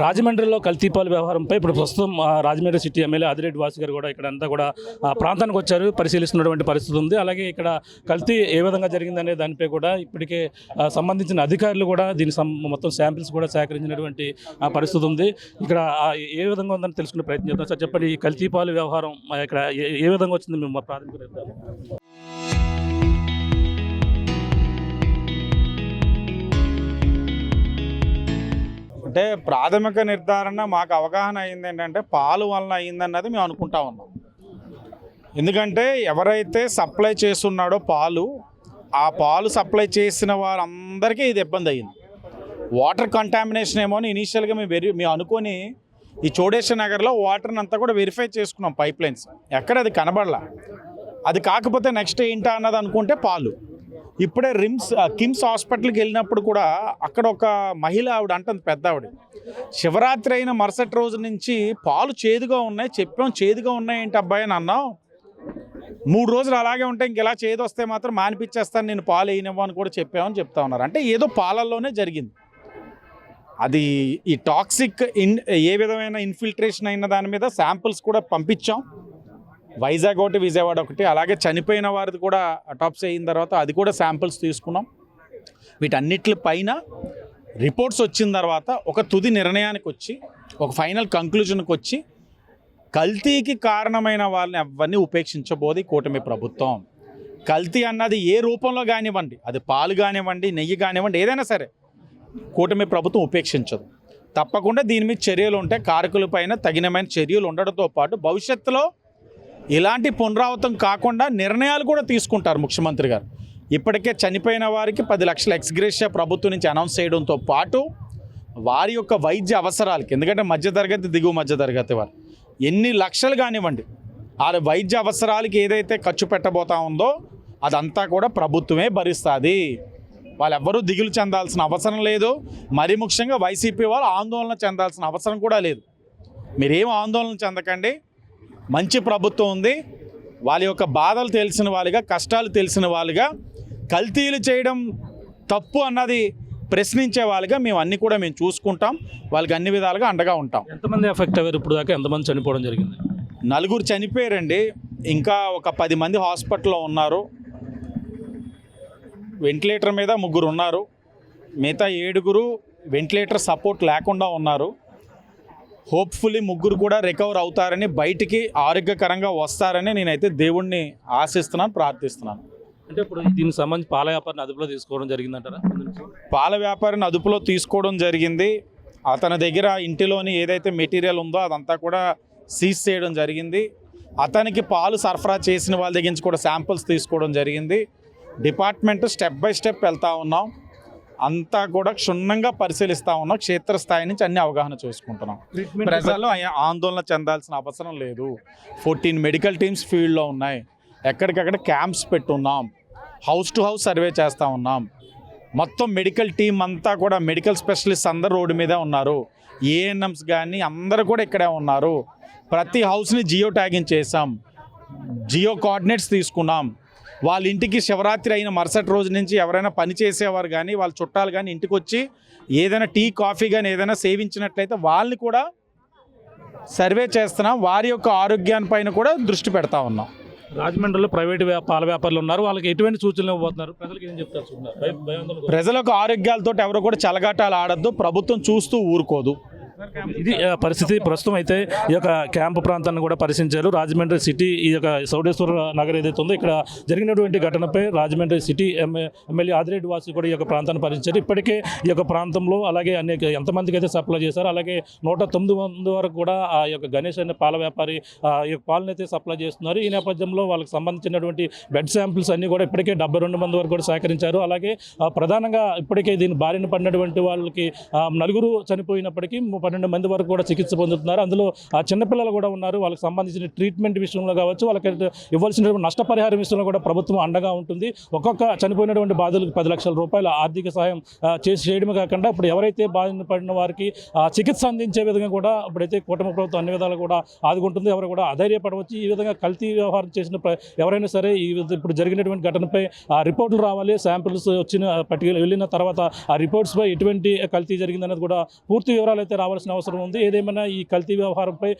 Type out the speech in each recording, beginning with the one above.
రాజమండ్రిలో కల్తీ పాలు వ్యవహారంపై ఇప్పుడు ప్రస్తుతం రాజమండ్రి సిటీ ఎమ్మెల్యే ఆదిరెడ్డి వాసు గారు కూడా ఇక్కడ అంతా కూడా ప్రాంతానికి వచ్చారు, పరిశీలిస్తున్నటువంటి పరిస్థితి ఉంది. అలాగే ఇక్కడ కల్తీ ఏ విధంగా జరిగిందనే దానిపై కూడా ఇప్పటికే సంబంధించిన అధికారులు కూడా దీని మొత్తం శాంపిల్స్ కూడా సేకరించినటువంటి పరిస్థితి ఉంది. ఇక్కడ ఏ విధంగా ఉందని తెలుసుకునే ప్రయత్నం చేద్దాం. సార్ చెప్పండి, ఈ కల్తీ పాలు వ్యవహారం ఇక్కడ ఏ విధంగా వచ్చింది మేము ప్రాథమిక అంటే ప్రాథమిక నిర్ధారణ మాకు అవగాహన అయింది ఏంటంటే పాలు వలన అయిందన్నది మేము అనుకుంటా ఉన్నాం. ఎందుకంటే ఎవరైతే సప్లై చేస్తున్నాడో పాలు, ఆ పాలు సప్లై చేసిన వారందరికీ ఇది ఇబ్బంది అయ్యింది. వాటర్ కంటామినేషన్ ఏమో అని ఇనీషియల్గా మేము అనుకొని ఈ చోడేశ్వర నగర్లో వాటర్ని అంతా కూడా వెరిఫై చేసుకున్నాం, పైప్ లైన్స్ ఎక్కడ అది కనబడలా. అది కాకపోతే నెక్స్ట్ ఏంటా అన్నది అనుకుంటే పాలు. ఇప్పుడే కిమ్స్ హాస్పిటల్కి వెళ్ళినప్పుడు కూడా అక్కడ ఒక మహిళ ఆవిడ అంటుంది, పెద్ద ఆవిడ, శివరాత్రి అయిన మరుసటి రోజు నుంచి పాలు చేదుగా ఉన్నాయి, చెప్పాం చేదుగా ఉన్నాయి ఏంటి అబ్బాయి అని అన్నాం, 3 రోజులు అలాగే ఉంటాయి, ఇంకెలా చేదు వస్తే మాత్రం మానిపించేస్తాను నేను పాలు వేయనివ్వ అని కూడా చెప్పామని చెప్తా ఉన్నారు. అంటే ఏదో పాలల్లోనే జరిగింది. అది ఈ టాక్సిక్ ఏ విధమైన ఇన్ఫిల్ట్రేషన్ అయిన దాని మీద శాంపిల్స్ కూడా పంపించాం. వైజాగ్ ఒకటి, విజయవాడ ఒకటి, అలాగే చనిపోయిన వారిది కూడా అటాప్సీ అయిన తర్వాత అది కూడా శాంపిల్స్ తీసుకున్నాం. వీటన్నిటిపైన రిపోర్ట్స్ వచ్చిన తర్వాత ఒక తుది నిర్ణయానికి వచ్చి, ఒక ఫైనల్ కంక్లూజన్కి వచ్చి, కల్తీకి కారణమైన వాళ్ళని ఎవరిని ఉపేక్షించబోదు ఈ కూటమి ప్రభుత్వం. కల్తీ అన్నది ఏ రూపంలో కానివ్వండి, అది పాలు కానివ్వండి, నెయ్యి కానివ్వండి, ఏదైనా సరే కూటమి ప్రభుత్వం ఉపేక్షించదు. తప్పకుండా దీని మీద చర్యలు ఉంటాయి. కారకులపైన తగినమైన చర్యలు ఉండడంతో పాటు భవిష్యత్తులో ఇలాంటి పునరావృతం కాకుండా నిర్ణయాలు కూడా తీసుకుంటారు ముఖ్యమంత్రి గారు. ఇప్పటికే చనిపోయిన వారికి 10 లక్షల ఎక్స్గ్రేషియా ప్రభుత్వం నుంచి అనౌన్స్ చేయడంతో పాటు వారి యొక్క వైద్య అవసరాలకి, ఎందుకంటే మధ్యతరగతి, దిగువ మధ్యతరగతి వారు ఎన్ని లక్షలు కానివ్వండి, ఆ వైద్య అవసరాలకి ఏదైతే ఖర్చు పెట్టబోతా ఉందో అదంతా కూడా ప్రభుత్వమే భరిస్తుంది. వాళ్ళెవ్వరూ దిగులు చెందాల్సిన అవసరం లేదు. మరీ ముఖ్యంగా వైసీపీ వాళ్ళు ఆందోళన చెందాల్సిన అవసరం కూడా లేదు. మీరేం ఆందోళన చెందకండి, మంచి ప్రభుత్వం ఉంది. వాళ్ళ యొక్క బాధలు తెలిసిన వాళ్ళుగా, కష్టాలు తెలిసిన వాళ్ళుగా, కల్తీలు చేయడం తప్పు అన్నది ప్రశ్నించే వాళ్ళుగా మేము అన్నీ కూడా మేము చూసుకుంటాం. వాళ్ళకి అన్ని విధాలుగా అండగా ఉంటాం. ఎంతమంది ఎఫెక్ట్ అయ్యారు ఇప్పుడు దాకా? ఎంతమంది చనిపోవడం జరిగింది? 4 చనిపోయారండి. ఇంకా ఒక 10 మంది హాస్పిటల్లో ఉన్నారు. వెంటిలేటర్ మీద 3 ఉన్నారు. మిగతా 7 వెంటిలేటర్ సపోర్ట్ లేకుండా ఉన్నారు. హోప్ఫుల్లీ 3 కూడా రికవర్ అవుతారని, బయటికి ఆరోగ్యకరంగా వస్తారని నేనైతే దేవుణ్ణి ఆశిస్తున్నాను, ప్రార్థిస్తున్నాను. అంటే ఇప్పుడు దీనికి సంబంధించి పాల వ్యాపారిని అదుపులో తీసుకోవడం జరిగిందంటారా? పాల వ్యాపారిని అదుపులో తీసుకోవడం జరిగింది. అతని దగ్గర ఇంటిలోని ఏదైతే మెటీరియల్ ఉందో అదంతా కూడా సీజ్ చేయడం జరిగింది. అతనికి పాలు సరఫరా చేసిన వాళ్ళ దగ్గర నుంచి కూడా శాంపిల్స్ తీసుకోవడం జరిగింది. డిపార్ట్మెంట్ స్టెప్ బై స్టెప్ వెళ్తూ ఉన్నాం. అంతా కూడా క్షుణ్ణంగా పరిశీలిస్తూ ఉన్నాం. క్షేత్రస్థాయి నుంచి అన్ని అవగాహన చేసుకుంటున్నాం. ప్రజలు ఆందోళన చెందాల్సిన అవసరం లేదు. 14 మెడికల్ టీమ్స్ ఫీల్డ్లో ఉన్నాయి. ఎక్కడికక్కడ క్యాంప్స్ పెట్టున్నాం. హౌస్ టు హౌస్ సర్వే చేస్తూ ఉన్నాం. మొత్తం మెడికల్ టీం అంతా కూడా, మెడికల్ స్పెషలిస్ట్ అందరూ రోడ్డు మీదే ఉన్నారు. ఏఎన్ఎంస్ కానీ అందరూ కూడా ఇక్కడే ఉన్నారు. ప్రతి హౌస్ని జియో ట్యాగింగ్ చేసాం, జియో కోఆర్డినేట్స్ తీసుకున్నాం. వాళ్ళ ఇంటికి శివరాత్రి అయిన మరుసటి రోజు నుంచి ఎవరైనా పని చేసేవారు కానీ, వాళ్ళ చుట్టాలు కానీ ఇంటికి వచ్చి ఏదైనా టీ, కాఫీ కానీ ఏదైనా సేవించినట్లయితే వాళ్ళని కూడా సర్వే చేస్తున్నాం. వారి యొక్క ఆరోగ్యాన్పైన కూడా దృష్టి పెడతా ఉన్నాం. రాజమండ్రిలో ప్రైవేట్ పాల వ్యాపారులు ఉన్నారు, వాళ్ళకి ఎటువంటి సూచనలు ఇవ్వబోతున్నారు? ప్రజలకు ఏం చెప్తారు? ప్రజలకు ఆరోగ్యాలతో ఎవరు కూడా చెలగాటాలు ఆడద్దు. ప్రభుత్వం చూస్తూ ఊరుకోదు. ఇది పరిస్థితి. ప్రస్తుతం అయితే ఈ యొక్క క్యాంపు ప్రాంతాన్ని కూడా పరిశీలించారు. రాజమండ్రి సిటీ, ఈ యొక్క చౌడేశ్వర నగర్ ఏదైతే ఉందో ఇక్కడ జరిగినటువంటి ఘటనపై రాజమండ్రి సిటీ ఎమ్మెల్యే ఆదిరెడ్డి వాసు కూడా ఈ యొక్క ప్రాంతాన్ని పరిశీలించారు. ఇప్పటికే ఈ యొక్క ప్రాంతంలో అలాగే ఎంతమందికి అయితే సప్లై చేశారు, అలాగే 109 మంది వరకు కూడా ఆ యొక్క గణేష్ అనే పాల వ్యాపారి ఈ యొక్క పాలను అయితే సప్లై చేస్తున్నారు. ఈ నేపథ్యంలో వాళ్ళకి సంబంధించినటువంటి బెడ్ శాంపిల్స్ అన్ని కూడా ఇప్పటికే 72 మంది వరకు కూడా సేకరించారు. అలాగే ప్రధానంగా ఇప్పటికే దీని బారిన పడినటువంటి వాళ్ళకి 4 చనిపోయినప్పటికీ 12 మంది వరకు కూడా చికిత్స పొందుతున్నారు. అందులో చిన్నపిల్లలు కూడా ఉన్నారు. వాళ్ళకి సంబంధించిన ట్రీట్మెంట్ విషయంలో కావచ్చు, వాళ్ళకి ఇవ్వాల్సినటువంటి నష్టపరిహారం విషయంలో కూడా ప్రభుత్వం అండగా ఉంటుంది. ఒక్కొక్క చనిపోయినటువంటి బాధితులకు 10 లక్షల రూపాయల ఆర్థిక సహాయం చేయడమే కాకుండా ఇప్పుడు ఎవరైతే బాధిన పడిన వారికి చికిత్స అందించే విధంగా కూడా ఇప్పుడైతే కూటమి ప్రభుత్వం అన్ని విధాలు కూడా ఆదుకుంటుంది. ఎవరు కూడా అధైర్యపడవచ్చు. ఈ విధంగా కల్తీ వ్యవహారం చేసిన ఎవరైనా సరే ఇప్పుడు జరిగినటువంటి ఘటనపై రిపోర్టులు రావాలి. శాంపిల్స్ వచ్చిన పట్టుకెళ్ళి వెళ్ళిన తర్వాత ఆ రిపోర్ట్స్పై ఎటువంటి కల్తీ జరిగిందనేది కూడా పూర్తి వివరాలు అయితే రావాలి. రావాల్సిన అవసరం ఉంది. ఏదేమైనా ఈ కల్తీ వ్యవహారంపై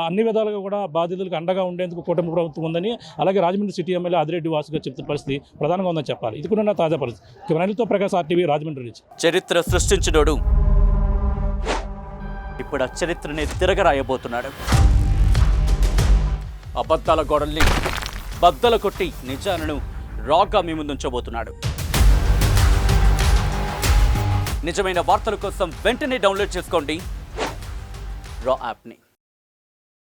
అన్ని విధాలుగా కూడా బాధితులకు అండగా ఉండేందుకు కూటమి ప్రభుత్వం ఉందని, అలాగే రాజమండ్రి సిటీ ఎమ్మెల్యే ఆదిరెడ్డి వాసు గారు చెప్తున్న పరిస్థితి ప్రధానంగా ఉందని చెప్పాలి. ఇది కూడా నా తాజా పరిస్థితి. అనిల్తో ప్రకాష్, RTV, రాజమండ్రి నుంచి. చరిత్ర సృష్టించినోడు ఇప్పుడు ఆ చరిత్రని తిరగరాయబోతున్నాడు. అబద్ధాల గోడల్ని బద్దలు కొట్టి నిజాలను రాగా మీ ముందుంచబోతున్నాడు. నిజమైన వార్తల కోసం వెంటనే డౌన్లోడ్ చేసుకోండి రా యాప్ని.